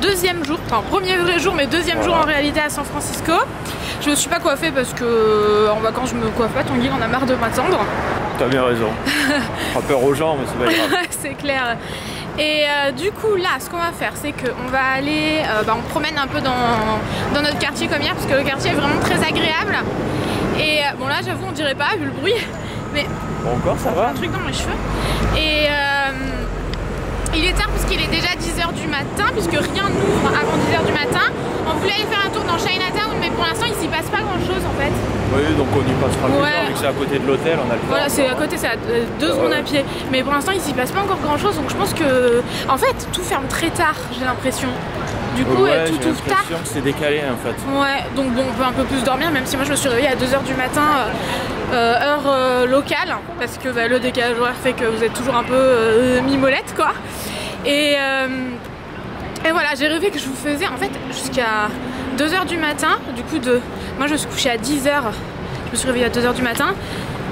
deuxième jour, enfin premier vrai jour mais deuxième jour en réalité à San Francisco. Je me suis pas coiffée parce que en vacances je me coiffe pas, Tanguy on a marre de m'attendre. T'as bien raison. On fera peur aux gens mais c'est pas grave. C'est clair. Et du coup là ce qu'on va faire c'est qu'on va aller, on promène un peu dans notre quartier comme hier parce que le quartier est vraiment très agréable. Et bon là j'avoue on dirait pas vu le bruit mais bon, encore ça va. Un truc dans mes cheveux. Et il est tard parce qu'il est déjà 10h du matin puisque rien n'ouvre avant 10h du matin. On voulait aller faire un tour dans Chinatown mais pour l'instant il s'y passe pas grand chose en fait. Oui donc on y passera plus tard vu que c'est à côté de l'hôtel on a le temps. Voilà c'est à côté, c'est à 2 secondes à pied. Mais pour l'instant il s'y passe pas encore grand chose donc je pense que en fait tout ferme très tard j'ai l'impression. Du coup tout ouvre tard. C'est décalé en fait. Ouais donc bon on peut un peu plus dormir même si moi je me suis réveillée à 2h du matin heure locale parce que le décalage horaire fait que vous êtes toujours un peu mi-molette quoi. Et voilà, j'ai rêvé que je vous faisais en fait jusqu'à 2h du matin. Du coup, moi je me suis couchée à 10h, je me suis réveillée à 2h du matin.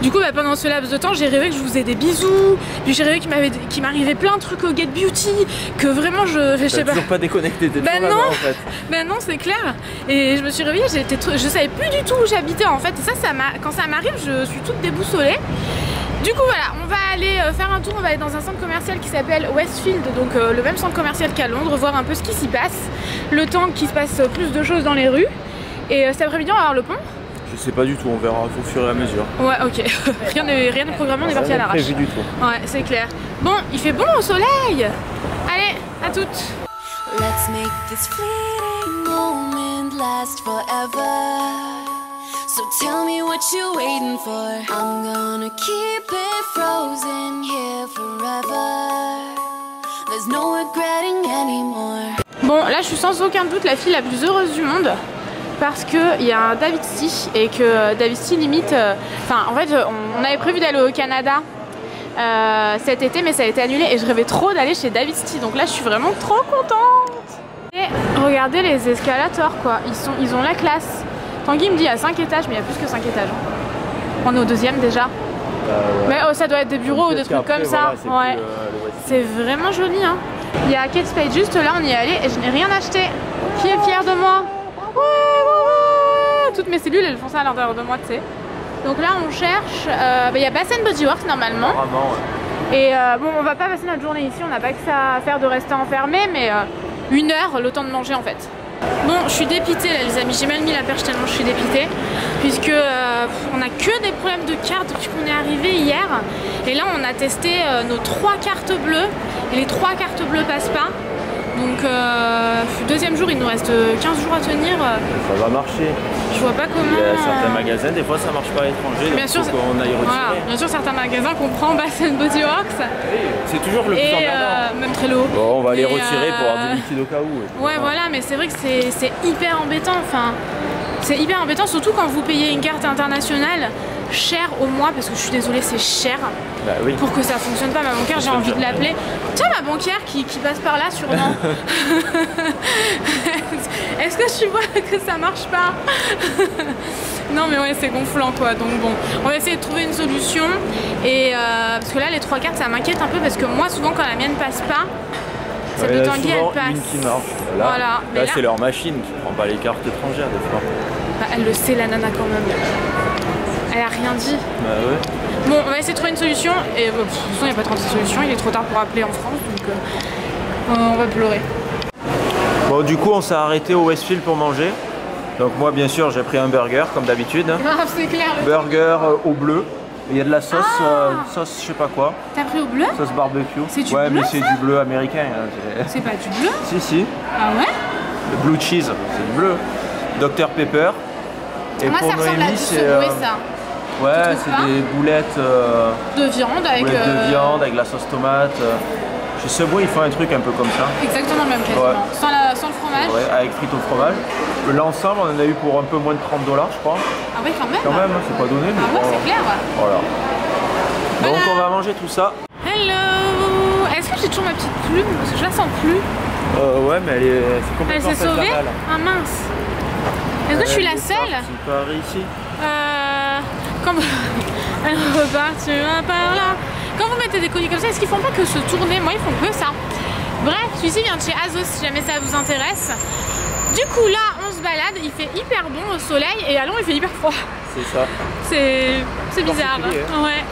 Du coup, pendant ce laps de temps, j'ai rêvé que je vous faisais des bisous. Puis j'ai rêvé qu'il m'arrivait plein de trucs au Get Beauty. Que vraiment, je sais pas. Toujours pas déconnecté, t'es toujours là-bas en fait. Ben non, c'est clair. Et je me suis réveillée, je savais plus du tout où j'habitais en fait. Et ça quand ça m'arrive, je suis toute déboussolée. Du coup voilà, on va aller faire un tour, on va aller dans un centre commercial qui s'appelle Westfield, donc le même centre commercial qu'à Londres, voir un peu ce qui s'y passe, le temps qu'il se passe plus de choses dans les rues. Et cet après-midi on va voir le pont. Je sais pas du tout, on verra au fur et à mesure. Ouais ok, rien n'est programmé, on est parti à l'arrache. Prévu du tout. Ouais c'est clair. Bon, il fait bon au soleil. Allez, à toutes. Let's make this fleeting moment last forever. So tell me what you're waiting for. I'm gonna keep it frozen here forever. There's no regretting anymore. Bon, là je suis sans aucun doute la fille la plus heureuse du monde parce qu'il y a un David Tea et que David Tea limite... en fait, on avait prévu d'aller au Canada cet été mais ça a été annulé et je rêvais trop d'aller chez David Tea. Donc là je suis vraiment trop contente. Et regardez les escalators quoi, ils ont la classe. Tanguy me dit il y a 5 étages, mais il y a plus que 5 étages. On est au 2e déjà. Ouais. Mais ça doit être des bureaux ou des trucs comme ça. Ouais. C'est vraiment joli. Hein. Il y a Kate Spade juste là, on y est allé et je n'ai rien acheté. Qui est fier de moi? Ouais. Toutes mes cellules elles font ça à l'intérieur de moi, tu sais. Donc là on cherche. Il y a Bath & Body Works normalement. Ouais. Et on va pas passer notre journée ici, on n'a pas que ça à faire de rester enfermé, mais 1 heure le temps de manger en fait. Bon, je suis dépitée là les amis, j'ai mal mis la perche tellement je suis dépitée puisque on a que des problèmes de cartes depuis qu'on est arrivé hier et là on a testé nos 3 cartes bleues et les 3 cartes bleues passent pas donc deuxième jour il nous reste 15 jours à tenir. Ça va marcher. Je vois pas comment. Il y a certains magasins, des fois ça marche pas à l'étranger, bien sûr, on aille retirer. Voilà, bien sûr certains magasins comprennent Bath & Body Works. C'est toujours le plus emmerdant. Même Trello. Bon, on va les retirer pour avoir du liquide au cas où. Ouais voilà, mais c'est vrai que c'est hyper embêtant. Enfin, c'est hyper embêtant surtout quand vous payez une carte internationale cher au mois parce que je suis désolée c'est cher. Bah oui. Pour que ça fonctionne pas ma banquière j'ai envie de l'appeler. Tiens ma banquière qui passe par là sûrement. Est-ce que tu vois que ça marche pas? Non mais ouais c'est gonflant quoi donc bon on va essayer de trouver une solution et parce que là les 3 cartes ça m'inquiète un peu parce que moi souvent quand la mienne passe pas celle de Tanguy elle passe. Une qui marche. Là, voilà. Là c'est leur machine qui prend pas les cartes étrangères des fois. Bah, elle le sait la nana quand même. Elle a rien dit. Bah ouais. Bon, on va essayer de trouver une solution. Et de toute façon, il n'y a pas 36 solutions. Il est trop tard pour appeler en France. Donc, on va pleurer. Bon, du coup, on s'est arrêté au Westfield pour manger. Donc, moi, bien sûr, j'ai pris un burger, comme d'habitude. Ah, c'est clair. Burger au bleu. Il y a de la sauce, sauce je sais pas quoi. T'as pris au bleu? Sauce barbecue. C'est du bleu? Ouais, mais c'est du bleu américain. C'est pas du bleu? Si. Ah ouais? Le blue cheese, c'est du bleu. Dr Pepper. Et moi, pour ça ressemble à du Subway, ça. Ouais, c'est des boulettes de viande avec avec la sauce tomate. Chez Subway, ils font un truc un peu comme ça. Exactement le même quasiment. Ouais. Sans le fromage. Ouais, avec frites au fromage. L'ensemble, on en a eu pour un peu moins de 30 $, je crois. Ah ouais, quand même. Quand même, c'est pas donné. Ah ouais, c'est clair. Voilà. Donc on va manger tout ça. Hello. Est-ce que j'ai toujours ma petite plume? Parce que je la sens plus. Ouais, mais c'est complètement Elle s'est sauvée? Ah mince. Est-ce que je suis la seule? C'est pas ici. Quand elle repartira par là. Quand vous mettez des colis comme ça, est-ce qu'ils font pas que se tourner? Moi, ils font que ça. Bref, celui-ci vient de chez Azos si jamais ça vous intéresse. Du coup là on se balade, il fait hyper bon au soleil et à Lyon il fait hyper froid. C'est ça. C'est bizarre. Hein. Ouais.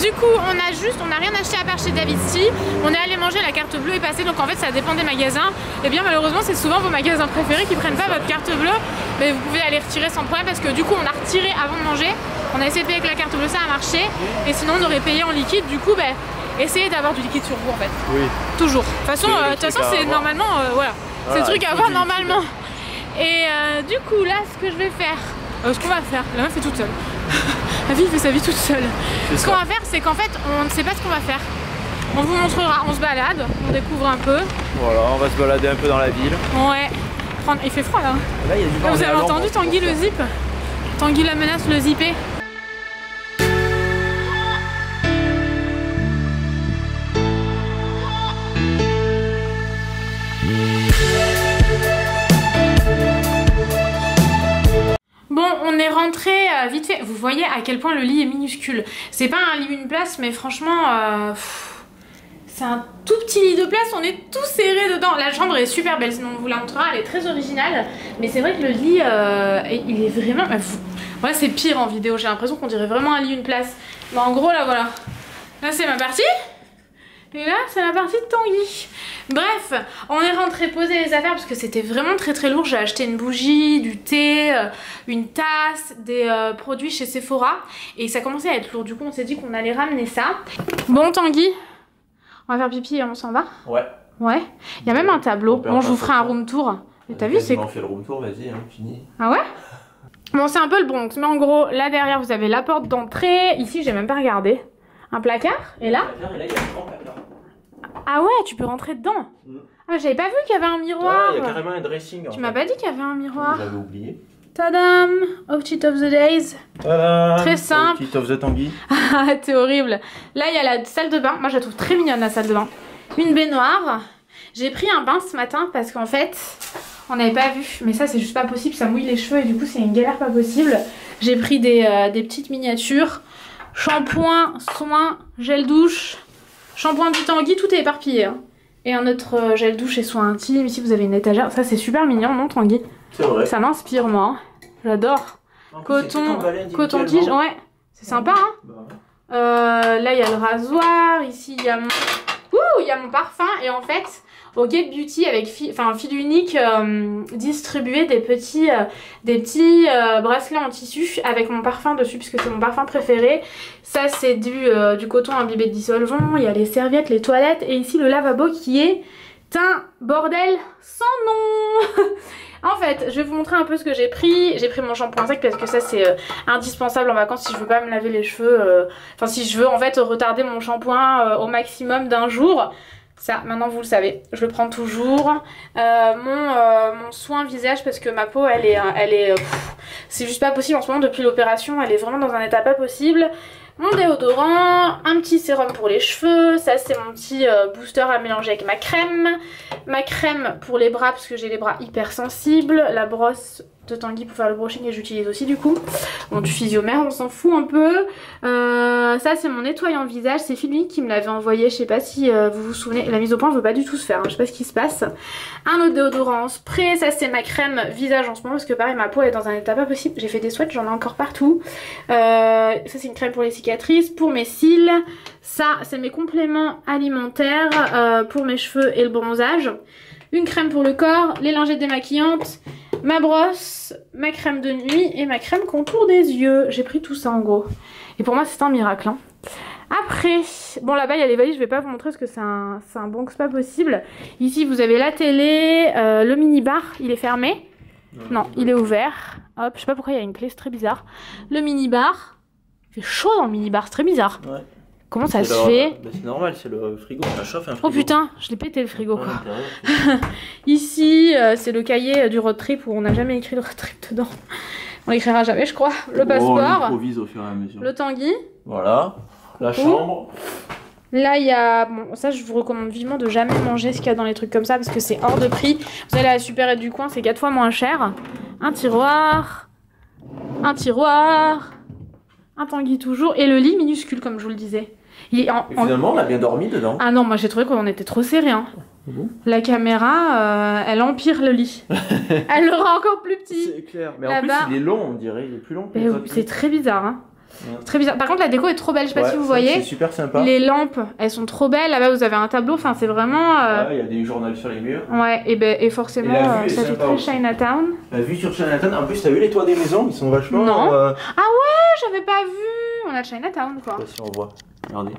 Du coup on a rien acheté à part chez David Sti. On est allé manger, la carte bleue est passée, donc en fait ça dépend des magasins. Et bien malheureusement c'est souvent vos magasins préférés qui prennent pas votre carte bleue. Mais vous pouvez aller retirer sans problème parce que du coup on a retiré avant de manger. On a essayé de payer avec la carte bleue, ça a marché. Et sinon on aurait payé en liquide. Du coup essayez d'avoir du liquide sur vous en fait. Oui. Toujours. De toute façon c'est normalement voilà. C'est le truc à avoir normalement. Et du coup là ce que je vais faire, ce qu'on va faire, la meuf est toute seule. La fille fait sa vie toute seule. Ce qu'on va faire c'est qu'en fait on ne sait pas ce qu'on va faire. On vous montrera, on se balade, on découvre un peu. Voilà, on va se balader un peu dans la ville. Ouais. Il fait froid là. Là il y a du vent. Vous avez entendu Tanguy le zip? Tanguy la menace le zipper. Bon, on est rentré vite fait. Vous voyez à quel point le lit est minuscule. C'est pas un lit une place, mais franchement, c'est un tout petit lit de place. On est tous serrés dedans. La chambre est super belle, sinon on vous la montrera. Elle est très originale. Mais c'est vrai que le lit, il est vraiment... Voilà, c'est pire en vidéo. J'ai l'impression qu'on dirait vraiment un lit une place. Mais en gros, là, voilà. Là, c'est ma partie. Et là, c'est la partie de Tanguy. Bref, on est rentré poser les affaires parce que c'était vraiment très lourd. J'ai acheté une bougie, du thé, une tasse, des produits chez Sephora. Et ça commençait à être lourd. Du coup, on s'est dit qu'on allait ramener ça. Bon, Tanguy, on va faire pipi et on s'en va? Ouais. Ouais. Il y a même un tableau. Bon, je vous ferai un room tour. Et t'as vu, c'est... On fait le room tour, vas-y, hein, fini. Ah ouais? Bon, c'est un peu le Bronx. Mais en gros, là derrière, vous avez la porte d'entrée. Ici, j'ai même pas regardé. Un placard. Et là? Et là, il y a un grand placard. Ah ouais, tu peux rentrer dedans. Ah, j'avais pas vu qu'il y avait un miroir. Il y a carrément un dressing. Tu m'as pas dit qu'il y avait un miroir. J'avais oublié. Tadam! Outfit of the days. Tadam! Très simple. Outfit of the Tanguy. Ah, t'es horrible. Là, il y a la salle de bain. Moi, je la trouve très mignonne, la salle de bain. Une baignoire. J'ai pris un bain ce matin parce qu'en fait, on n'avait pas vu. Mais ça, c'est juste pas possible. Ça mouille les cheveux et du coup, c'est une galère pas possible. J'ai pris des petites miniatures. Shampoing, soin, gel douche. Shampoing du Tanguy, tout est éparpillé. Hein. Et un autre gel douche et soins intimes. Ici, vous avez une étagère. Ça, c'est super mignon, non, Tanguy? C'est vrai. Ça m'inspire, moi. J'adore. Coton-tige, ouais. C'est sympa, hein. Bah. Là, il y a le rasoir. Ici, il y a mon... il y a mon parfum. Et en fait, au Get Beauty, avec fil unique, distribué des petits bracelets en tissu avec mon parfum dessus, puisque c'est mon parfum préféré. Ça, c'est du coton imbibé de dissolvant. Il y a les serviettes, les toilettes. Et ici, le lavabo qui est un bordel sans nom. En fait, je vais vous montrer un peu ce que j'ai pris. J'ai pris mon shampoing sec parce que ça c'est indispensable en vacances si je veux pas me laver les cheveux. Enfin si je veux en fait retarder mon shampoing au maximum d'un jour. Ça, maintenant vous le savez, je le prends toujours. Mon soin visage parce que ma peau elle est c'est juste pas possible en ce moment depuis l'opération. Elle est vraiment dans un état pas possible. Mon déodorant, un petit sérum pour les cheveux, ça c'est mon petit booster à mélanger avec ma crème pour les bras parce que j'ai les bras hyper sensibles, la brosse de Tanguy pour faire le brushing et j'utilise aussi du coup, bon du physiomère on s'en fout un peu, ça c'est mon nettoyant visage, c'est Philippe qui me l'avait envoyé, je sais pas si vous vous souvenez, la mise au point je veux pas du tout se faire, hein. Je sais pas ce qui se passe, un autre déodorant en spray, ça c'est ma crème visage en ce moment parce que pareil ma peau elle est dans un état pas possible, j'ai fait des sweats, j'en ai encore partout, ça c'est une crème pour les cicatrices, pour mes cils, ça c'est mes compléments alimentaires pour mes cheveux et le bronzage, une crème pour le corps, les lingettes démaquillantes, ma brosse, ma crème de nuit et ma crème contour des yeux. J'ai pris tout ça en gros. Et pour moi c'est un miracle. Hein. Après, bon là-bas il y a les valises, je vais pas vous montrer parce que c'est un Bronx pas possible. Ici vous avez la télé, le mini-bar, il est fermé. Non, il est ouvert. Hop, je sais pas pourquoi il y a une clé, c'est très bizarre. Le mini-bar, il fait chaud dans le mini-bar, c'est très bizarre. Ouais. Comment ça se fait? Bah, c'est normal, c'est le frigo, ça chauffe un frigo. Oh putain, je l'ai pété le frigo quoi. Ici, c'est le cahier du road trip où on n'a jamais écrit le road trip dedans. On l'écrira jamais, je crois. Le passeport. On improvise au fur et à mesure. Le Tanguy. Voilà. La chambre. Là, il y a... Bon, ça, je vous recommande vivement de jamais manger ce qu'il y a dans les trucs comme ça parce que c'est hors de prix. Vous allez à la supérette du coin, c'est 4 fois moins cher. Un tiroir. Un tiroir. Un Tanguy toujours. Et le lit minuscule, comme je vous le disais. Finalement, on a bien dormi dedans. Ah non, moi j'ai trouvé qu'on était trop serré. Hein. Bon. La caméra, elle empire le lit. Elle le rend encore plus petit. C'est clair. Mais en plus, il est long, on dirait. Il est plus long que les autres. C'est très bizarre. Hein. Ouais. Très bizarre. Par contre, la déco est trop belle. Je sais pas si vous voyez. C'est super sympa. Les lampes, elles sont trop belles. Là-bas, vous avez un tableau. Enfin, c'est vraiment. Il y a des journaux sur les murs. Ouais, et forcément, ça fait très Chinatown. La vue sur Chinatown. En plus, t'as vu les toits des maisons? Ils sont vachement. Non. Ah ouais, j'avais pas vu. On a Chinatown, quoi. Si on voit. Regardez.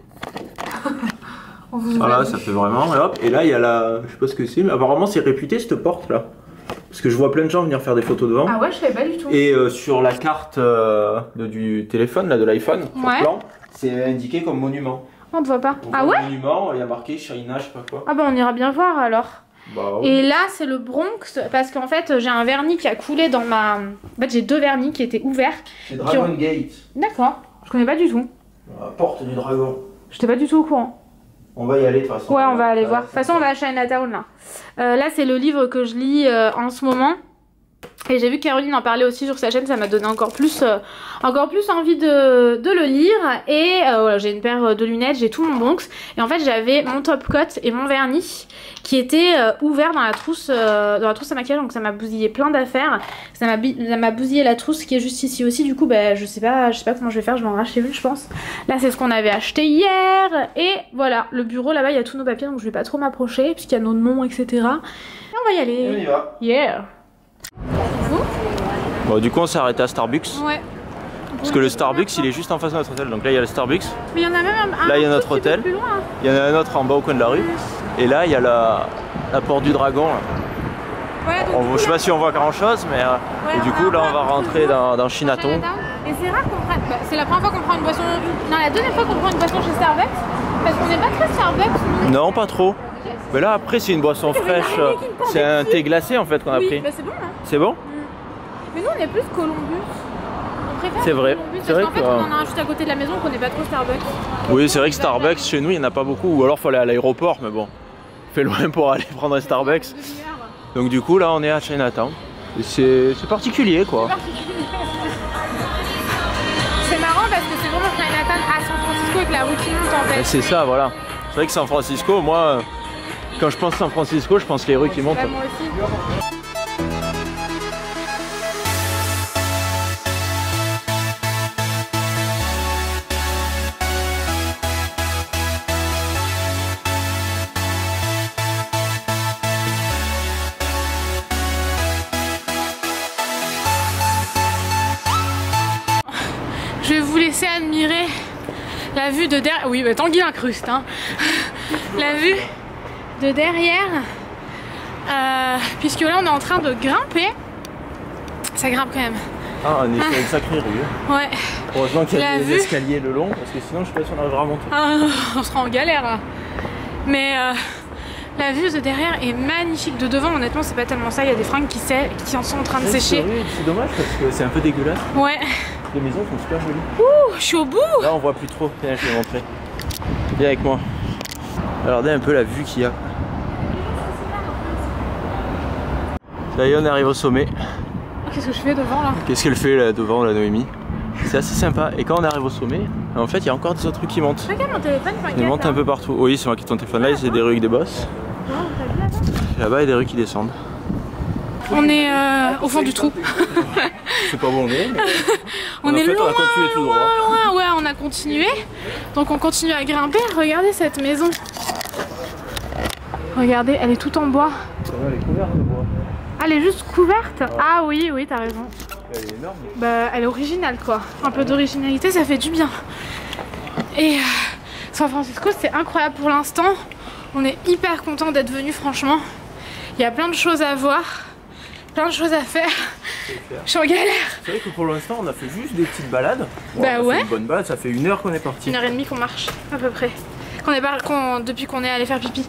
Voilà, ça fait vraiment. Et hop. Et là, il y a la. Je sais pas ce que c'est, mais apparemment, c'est réputé cette porte là. Parce que je vois plein de gens venir faire des photos devant. Ah ouais, je savais pas du tout. Et sur la carte du téléphone, là, de l'iPhone, sur le plan, c'est indiqué comme monument. On te voit pas. On ah voit ouais? Monument, il y a marqué China, je sais pas quoi. Ah bah on ira bien voir alors. Bah, ouais. Et là, c'est le Bronx, parce qu'en fait, j'ai un vernis qui a coulé dans ma... En fait, j'ai 2 vernis qui étaient ouverts. C'est Dragon Gate. D'accord, je connais pas du tout. La porte du dragon. J'étais pas du tout au courant. On va y aller de toute façon. Ouais, on va aller voir. De toute façon, on va à Chinatown là. Là, c'est le livre que je lis en ce moment. Et j'ai vu Caroline en parler aussi sur sa chaîne, ça m'a donné encore plus envie de le lire. Et voilà, j'ai une paire de lunettes, j'ai tout mon Bronx. Et en fait, j'avais mon top coat et mon vernis qui étaient ouverts dans la trousse à maquillage. Donc ça m'a bousillé plein d'affaires. Ça m'a bousillé la trousse qui est juste ici aussi. Du coup, bah, je sais pas comment je vais faire, je vais en racheter une, je pense. Là, c'est ce qu'on avait acheté hier. Et voilà, le bureau là-bas, il y a tous nos papiers, donc je vais pas trop m'approcher, puisqu'il y a nos noms, etc. Et on va y aller. Et on y va. Yeah. Bon, du coup, on s'est arrêté à Starbucks. Ouais. Parce que le Starbucks, il est juste en face de notre hôtel. Donc là, il y a le Starbucks. Mais il y en a même un. Là, il y a notre hôtel. Plus loin. Il y en a un autre en bas au coin de la rue. Et là, il y a la porte du dragon. Ouais, donc Je sais pas si on voit grand chose, mais et du coup, là, on va rentrer dans Chinatown. Et c'est rare qu'on prenne. Bah, c'est la première fois qu'on prend une boisson. Non, la deuxième fois qu'on prend une boisson chez Starbucks. Parce qu'on n'est pas très Starbucks. Non, pas trop. Mais là, après, c'est une boisson fraîche. C'est un thé glacé en fait qu'on a pris. Bah, c'est bon, hein. C'est bon? Mais nous, on est plus Columbus. C'est vrai. C'est vrai qu'en fait, on en a un juste à côté de la maison qu'on n'est pas trop Starbucks. Oui, c'est vrai que Starbucks, chez nous, il n'y en a pas beaucoup. Ou alors, il faut aller à l'aéroport, mais bon, fait loin pour aller prendre un Starbucks. Donc, du coup, là, on est à Chinatown. Et c'est particulier, quoi. C'est marrant parce que c'est vraiment Chinatown à San Francisco et que la route qui monte en fait. C'est ça, voilà. C'est vrai que San Francisco, moi, quand je pense San Francisco, je pense les rues qui montent. Bah, moi aussi. Je vais vous laisser admirer la vue de derrière. Oui, bah Tanguy incruste, hein. La vue de derrière. Puisque là, on est en train de grimper. Ça grimpe quand même. Ah, on est sur une sacrée rue. Ouais. Heureusement qu'il y a des escaliers le long, parce que sinon, je sais pas si on arrivera à remonter. Ah, on sera en galère là. Mais la vue de derrière est magnifique. De devant, honnêtement, c'est pas tellement ça. Il y a des fringues qui en sont en train de sécher. C'est dommage parce que c'est un peu dégueulasse. Ouais. Les maisons sont super jolies. Ouh, je suis au bout. Là, on voit plus trop. Tiens, je vais montrer. Viens avec moi. Regardez un peu la vue qu'il y a. Ça y est, on arrive au sommet. Qu'est-ce que je fais devant là? Qu'est-ce qu'elle fait là devant, la Noémie? C'est assez sympa. Et quand on arrive au sommet, en fait, il y a encore des autres trucs qui montent. Regarde mon téléphone, Ils montent un peu partout. Oui, c'est moi qui ai ton téléphone. Là, c'est des rues avec des bosses. Là-bas, il y a des rues qui descendent. On est au fond du trou. Je sais pas où on est. Mais... on est loin, on a continué tout droit. loin. Ouais, on a continué. Donc on continue à grimper. Regardez cette maison. Regardez, elle est toute en bois. Elle est couverte de bois. Ah, elle est juste couverte? Ah oui, t'as raison. Elle est énorme. Bah, elle est originale quoi. Un peu d'originalité, ça fait du bien. Et San Francisco, c'est incroyable pour l'instant. On est hyper content d'être venu, franchement. Il y a plein de choses à voir, plein de choses à faire. Je suis en galère. C'est vrai que pour l'instant, on a fait juste des petites balades. Bon, bah on a ouais. fait une bonne balade, ça fait 1 heure qu'on est parti. 1h30 qu'on marche, à peu près. Depuis qu'on est allé faire pipi.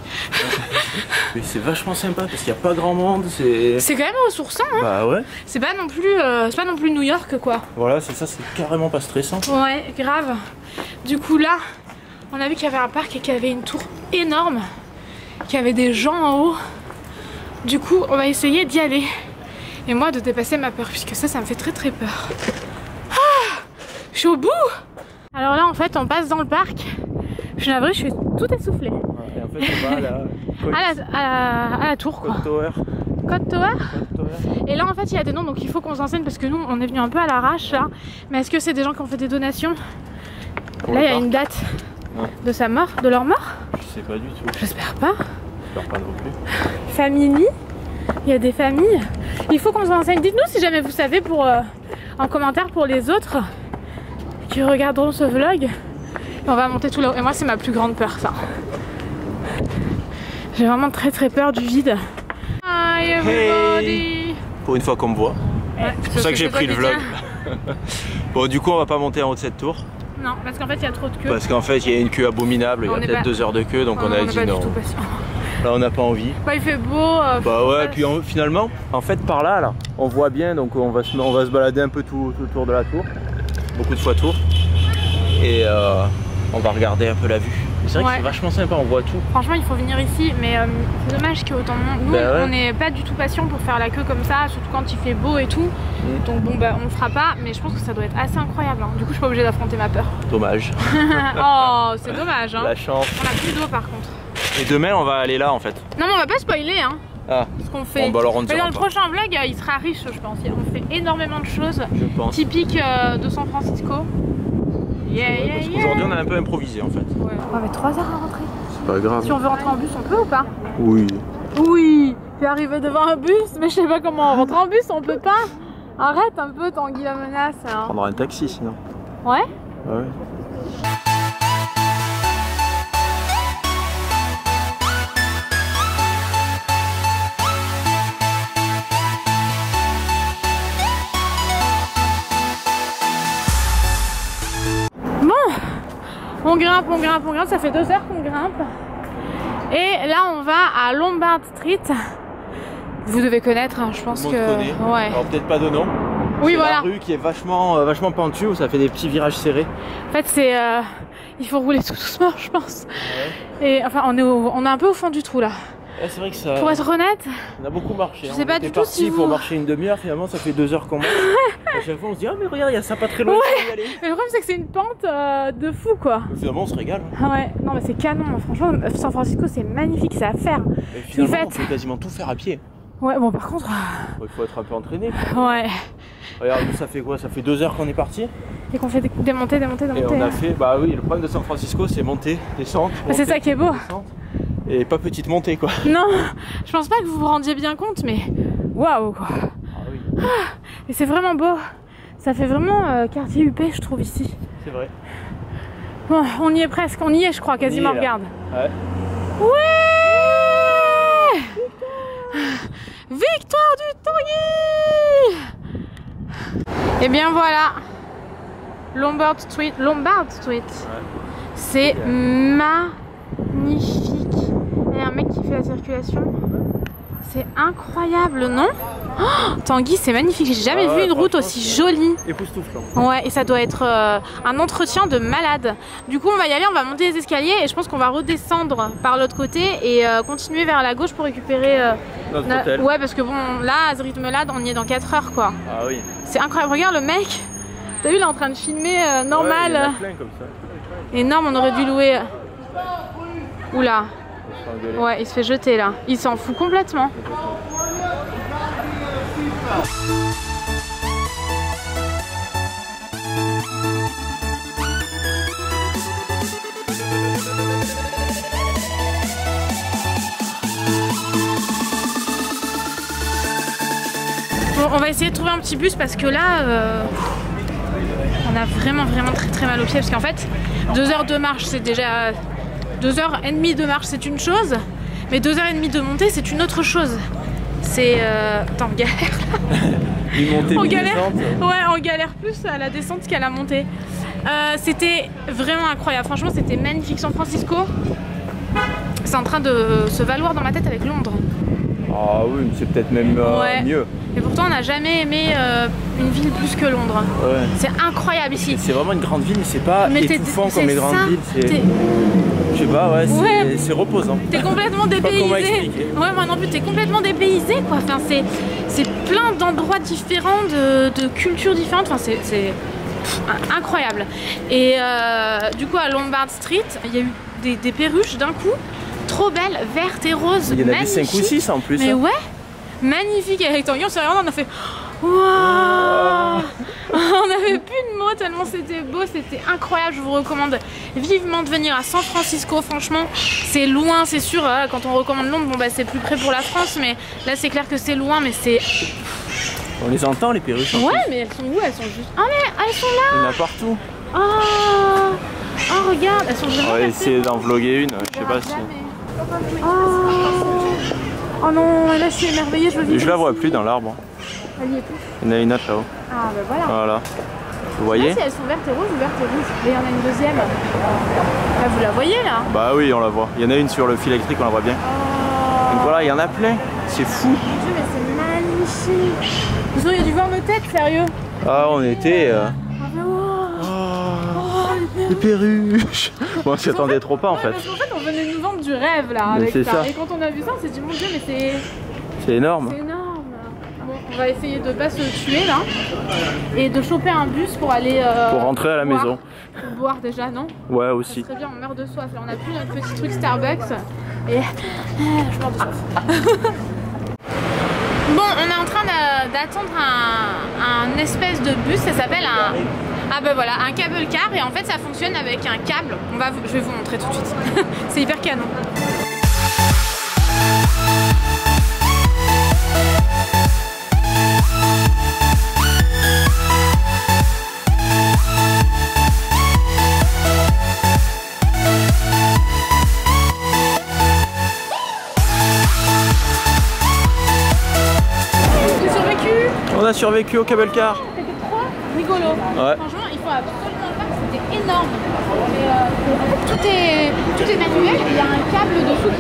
Mais c'est vachement sympa parce qu'il n'y a pas grand monde. C'est quand même ressourçant, hein. Bah ouais. C'est pas non plus New York quoi. Voilà, c'est ça, c'est carrément pas stressant. Ouais, grave. Du coup là, on a vu qu'il y avait un parc et qu'il y avait une tour énorme, qu'il y avait des gens en haut. Du coup, on va essayer d'y aller. Et moi de dépasser ma peur, puisque ça me fait très très peur. Ah, je suis au bout. Alors là en fait on passe dans le parc. Je suis navrée, je suis tout essoufflée. Ouais, et en fait, on va À la tour quoi. Code Tower. Code Tower. Code Tower. Et là en fait il y a des noms donc il faut qu'on s'enseigne parce que nous on est venu un peu à l'arrache là. Mais est-ce que c'est des gens qui ont fait des donations? Là il y a une date de sa mort, de leur mort? Je sais pas du tout. J'espère pas. J'espère pas non plus. Famille, il y a des familles. Il faut qu'on s'enseigne. Dites-nous si jamais vous savez en commentaire pour les autres qui regarderont ce vlog. Et on va monter tout là-haut. Et moi c'est ma plus grande peur ça. J'ai vraiment très peur du vide. Hi everybody. Hey. Pour une fois qu'on me voit. Ouais, C'est pour ça que j'ai pris le vlog. Bon du coup on va pas monter en haut de cette tour. Non, parce qu'en fait il y a trop de queue. Parce qu'en fait il y a une queue abominable, il y a peut-être 2 heures de queue donc on a dit non. Là on n'a pas envie. Bah il fait beau. Bah ouais, et puis finalement, en fait par là, on voit bien, donc on va se balader un peu tout autour de la tour. Beaucoup de fois tour. Et on va regarder un peu la vue. C'est vrai que c'est vachement sympa, on voit tout. Franchement il faut venir ici, mais c'est dommage qu'il y ait autant de monde. Nous on n'est pas du tout patient pour faire la queue comme ça, surtout quand il fait beau et tout. Donc bon bah on le fera pas, mais je pense que ça doit être assez incroyable. Hein. Du coup je suis pas obligée d'affronter ma peur. Dommage. Oh c'est dommage hein. La chance. On a plus d'eau par contre. Et demain on va aller là en fait. Non mais on va pas spoiler hein. Ah. Ce qu'on fait. Bon, bah alors on mais dans le prochain vlog il sera riche je pense. On fait énormément de choses typiques de San Francisco. Parce qu'aujourd'hui on a un peu improvisé en fait. Ouais. On va mettre 3 heures à rentrer. C'est pas grave. Si on veut rentrer en bus on peut ou pas? Oui. Oui. T'es arrivé devant un bus mais je sais pas comment on rentre en bus, on peut pas. Arrête un peu Tanguy la menace. Hein. On prendra un taxi sinon. Ouais. Ouais. On grimpe, ça fait 2 heures qu'on grimpe. Et là on va à Lombard Street. Vous devez connaître, hein, je pense que... Ouais. Alors peut-être pas de nom. Oui voilà. La rue qui est vachement pentue où ça fait des petits virages serrés. En fait c'est... il faut rouler tout doucement je pense. Ouais. Et enfin on est un peu au fond du trou là. Ouais, c'est vrai que ça... Pour être honnête, on a beaucoup marché. Je sais pas du tout si pour marcher une demi-heure, finalement ça fait 2 heures qu'on marche. À chaque fois on se dit ah mais regarde il y a ça pas très loin. Ouais. Mais le problème c'est que c'est une pente de fou quoi. Mais finalement on se régale. Ah ouais, non mais c'est canon, franchement San Francisco c'est magnifique, c'est à faire. Et finalement on peut quasiment tout faire à pied. Ouais bon par contre... Il faut être un peu entraîné. Ouais. Regarde ça fait quoi? Ça fait 2 heures qu'on est parti. Et qu'on fait des montées. Et on a fait, bah oui le problème de San Francisco c'est monter, descendre. C'est ça qui est beau. Descendre. Et pas petite montée quoi. Non, je pense pas que vous vous rendiez bien compte, mais waouh quoi. Ah oui. Et c'est vraiment beau. Ça fait vraiment quartier UP je trouve ici. C'est vrai. Bon, on y est presque, on y est je crois, quasiment, regarde. Ouais. Ouais. Victoire du Tanguy. Et bien voilà. Lombard Street. Ouais. C'est magnifique. Il y a un mec qui fait la circulation. C'est incroyable, non? Oh, Tanguy, c'est magnifique. J'ai jamais vu une route aussi jolie. Époustouflant. Ouais, et ça doit être un entretien de malade. Du coup, on va y aller, on va monter les escaliers et je pense qu'on va redescendre par l'autre côté et continuer vers la gauche pour récupérer notre hôtel. Ouais, parce que bon, là, à ce rythme-là, on y est dans 4 heures quoi. Ah oui. C'est incroyable. Regarde le mec. T'as vu, il est en train de filmer normal. Ouais, il y en a plein comme ça. Énorme, on aurait dû louer. Oula. Ouais, il se fait jeter là. Il s'en fout complètement. Bon, on va essayer de trouver un petit bus parce que là, on a vraiment très mal aux pieds parce qu'en fait, 2 heures de marche, c'est déjà... 2h30 de marche c'est une chose, mais 2h30 de montée c'est une autre chose. C'est... Attends, on galère là. Une montée, on galère. Ouais, on galère plus à la descente qu'à la montée. C'était vraiment incroyable, franchement c'était magnifique. San Francisco, c'est en train de se valoir dans ma tête avec Londres. Ah oui, mais c'est peut-être même mieux. Et pourtant on n'a jamais aimé une ville plus que Londres. Ouais. C'est incroyable ici. C'est vraiment une grande ville, mais c'est pas étouffant comme les grandes villes. Je sais pas, c'est reposant. T'es complètement dépaysé. Ouais, moi non plus, t'es complètement dépaysé quoi. Enfin, c'est plein d'endroits différents, de cultures différentes. Enfin, c'est incroyable. Et du coup, à Lombard Street, il y a eu des perruches d'un coup, trop belles, vertes et roses. Il y en avait 5 ou 6 en plus. Mais hein. ouais, magnifique. Avec Tanguy, on s'est regardé, on a fait waouh. On n'avait plus de mots tellement c'était beau, c'était incroyable. Je vous recommande vivement de venir à San Francisco. Franchement, c'est loin, c'est sûr. Quand on recommande Londres, bon bah c'est plus près pour la France, mais là c'est clair que c'est loin, mais c'est. On les entend les perruches. Ouais, mais elles sont où? Elles sont juste. Ah mais elles sont là. Il y en a partout. Oh regarde, elles sont vraiment. On va essayer d'en vloguer une. Je sais pas si. Oh non, là je suis émerveillée, je veux vivre. Je la vois plus dans l'arbre. Elle y est plus. Il y en a une autre là-haut. Ah bah voilà. Voilà. Vous voyez? Si elles sont vertes et roses ou vertes et rouges. Et il y en a une deuxième. Là vous la voyez là? Bah oui, on la voit. Il y en a une sur le fil électrique, on la voit bien. Donc voilà, il y en a plein. C'est fou. Mon Dieu, mais c'est magnifique. Vous auriez dû voir nos têtes, sérieux. Ah, on était. Les perruches. Bon, on s'y attendait trop pas en fait. Parce qu'en fait, on venait nous vendre du rêve là avec ça. Et quand on a vu ça, on s'est dit mon Dieu, mais c'est énorme. C'est énorme. Bon, on va essayer de pas se tuer là et de choper un bus pour aller. Pour rentrer à la maison. Pour boire déjà, non? Ouais, aussi. Très bien, on meurt de soif. Là, on a plus notre petit truc Starbucks et je meurs de soif. Bon, on est en train d'attendre un espèce de bus, ça s'appelle un. Ah bah voilà, un cable car, et en fait ça fonctionne avec un câble. Je vais vous montrer tout de suite. C'est hyper canon. J'ai survécu. On a survécu au cable car. C'était trop rigolo. Ouais. Franchement, il faut absolument le faire, c'était énorme. Et, en fait, tout est manuel. Il y a un câble dessous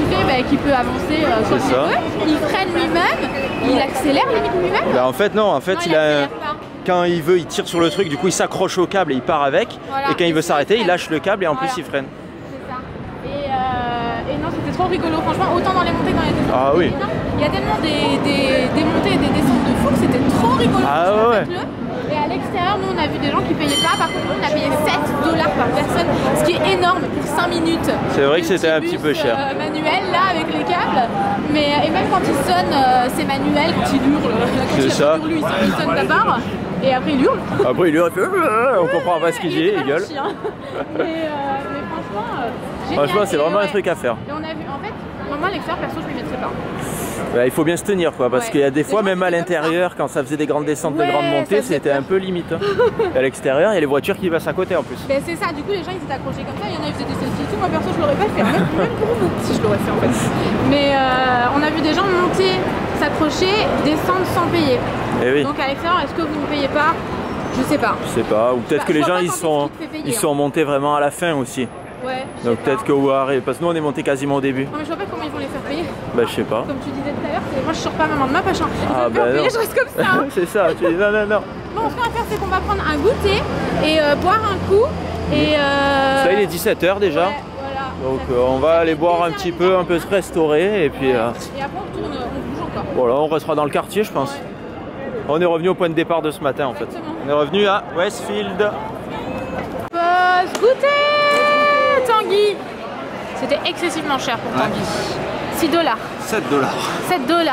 qui peut avancer comme il veut. Il freine lui-même, il accélère limite lui-même. Bah en fait non, en fait non, il a pas. Quand il veut, il tire sur le truc, du coup il s'accroche au câble et il part avec. Voilà. Et quand il veut s'arrêter, il lâche le câble et en Voilà. plus il freine. C'est ça. Et non, c'était trop rigolo, franchement, autant dans les montées que dans les descentes. Ah oui. Il y a tellement des montées et des descentes de fou que c'était trop rigolo. Ah ouais. Et à l'extérieur, nous on a vu des gens qui payaient pas, par contre nous on a payé $7 par personne, ce qui est énorme pour 5 minutes. C'est vrai que c'était un petit peu cher. Manuel là avec les câbles, et même quand il sonne, c'est manuel, quand il hurle, quand il ça. hurle, il sonne d'abord, et après il hurle. Après il hurle, il fait on comprend pas ce qu'il dit, il gueule. Mais franchement, franchement c'est vraiment un truc à faire. Et on a vu, en fait, moi l'extérieur perso je m'y mettrais pas. Bah, il faut bien se tenir quoi, parce qu'il y a des fois même à l'intérieur quand ça faisait des grandes descentes, des grandes montées, c'était un peu limite. Hein. À l'extérieur il y a les voitures qui passent à côté en plus. Ben c'est ça, du coup les gens ils étaient accrochés comme ça, il y en a qui faisaient des selfies et tout, moi perso je l'aurais pas fait, même pour vous, si je l'aurais fait en fait. Mais on a vu des gens monter, s'accrocher, descendre sans payer. Et oui. Donc à l'extérieur, est-ce que vous ne payez pas? Je sais pas. Je sais pas, ou peut-être que les gens ils sont montés vraiment à la fin aussi. Ouais. Donc peut-être que parce que nous on est monté quasiment au début. Non mais je vois pas comment ils vont les faire payer. Bah je sais pas. Comme tu disais tout à l'heure, moi je sors pas maman de ma poche. Ah bah non. Je reste comme ça. Hein. C'est ça, tu dis non. Bon, ce qu'on va faire c'est qu'on va prendre un goûter et boire un coup. Et là il est 17h déjà. Ouais, voilà. Donc on va aller boire un petit peu, se restaurer et puis... Et après on tourne, on bouge encore. Voilà, on restera dans le quartier je pense. Ouais. On est revenu au point de départ de ce matin en fait. Exactement. On est revenu à Westfield. Pause goûter Tanguy. C'était excessivement cher pour Tanguy. $6. $7. $7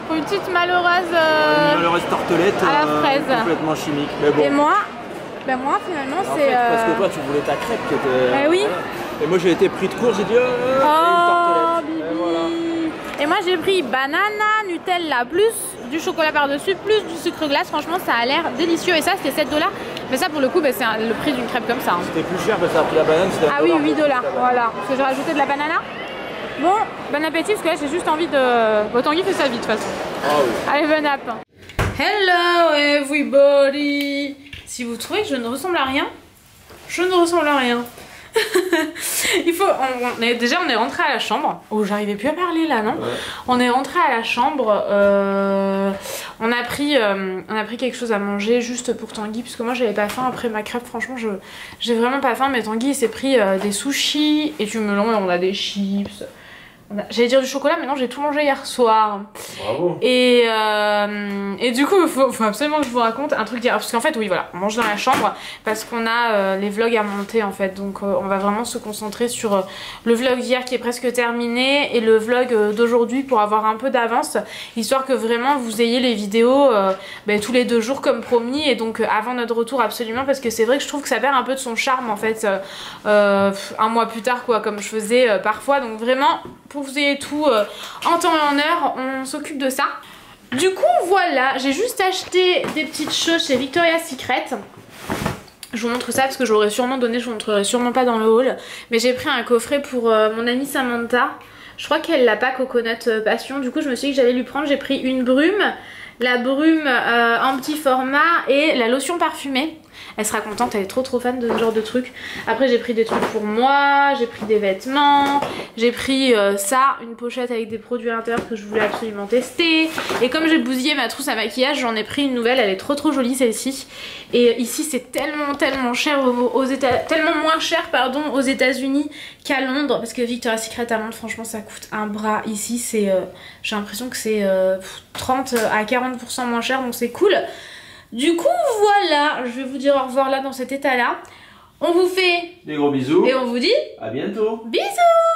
pour une petite malheureuse Une malheureuse tartelette à la fraise. complètement chimique. Mais bon. Et moi, moi finalement En c'est... fait, parce que toi tu voulais ta crêpe qui était... Eh oui. Et moi j'ai été pris de court, j'ai dit Oh, une tartelette. Bibi. Et voilà. Et moi j'ai pris banana, Nutella, plus du chocolat par-dessus, plus du sucre glace. Franchement ça a l'air délicieux. Et ça c'était $7. Mais ça pour le coup c'est le prix d'une crêpe comme ça. Hein. C'était plus cher parce que ça a pris la banane, c'était Ah oui, $8. Voilà. Parce que j'ai rajouté de la banana. Bon, bon appétit parce que là j'ai juste envie de... Bon, Tanguy fait ça vite de toute façon. Ah oui. Allez, bon app. Hello everybody. Si vous trouvez que je ne ressemble à rien, je ne ressemble à rien. Il faut... on est rentré à la chambre. Oh, j'arrivais plus à parler là, non? Ouais. On est rentré à la chambre. On a pris quelque chose à manger juste pour Tanguy, puisque moi j'avais pas faim après ma crêpe. Franchement, j'ai vraiment pas faim. Mais Tanguy il s'est pris des sushis et du melon et on a des chips. J'allais dire du chocolat, mais non, j'ai tout mangé hier soir. Bravo. Et du coup, il faut absolument que je vous raconte un truc. Parce qu'en fait, oui, voilà, on mange dans la chambre parce qu'on a les vlogs à monter en fait. Donc, on va vraiment se concentrer sur le vlog d'hier qui est presque terminé et le vlog d'aujourd'hui pour avoir un peu d'avance, histoire que vraiment vous ayez les vidéos tous les 2 jours comme promis. Et donc, avant notre retour, absolument, parce que c'est vrai que je trouve que ça perd un peu de son charme en fait, un mois plus tard, quoi, comme je faisais parfois. Donc, vraiment, pour que vous ayez tout en temps et en heure, on s'occupe de ça. Du coup voilà, j'ai juste acheté des petites choses chez Victoria's Secret. Je vous montre ça parce que je l'aurais sûrement donné, je vous montrerai sûrement pas dans le haul. Mais j'ai pris un coffret pour mon amie Samantha. Je crois qu'elle l'a pas Coconut Passion, du coup je me suis dit que j'allais lui prendre. J'ai pris une brume, la brume en petit format et la lotion parfumée. Elle sera contente, elle est trop fan de ce genre de trucs. Après j'ai pris des trucs pour moi, j'ai pris des vêtements, j'ai pris ça, une pochette avec des produits à l'intérieur que je voulais absolument tester. Et comme j'ai bousillé ma trousse à maquillage, j'en ai pris une nouvelle, elle est trop jolie celle-ci. Et ici c'est tellement cher tellement moins cher pardon aux États-Unis qu'à Londres, parce que Victoria's Secret à Londres franchement ça coûte un bras. Ici c'est j'ai l'impression que c'est 30 à 40% moins cher, donc c'est cool. Du coup voilà, je vais vous dire au revoir là dans cet état là. On vous fait des gros bisous et on vous dit à bientôt. Bisous.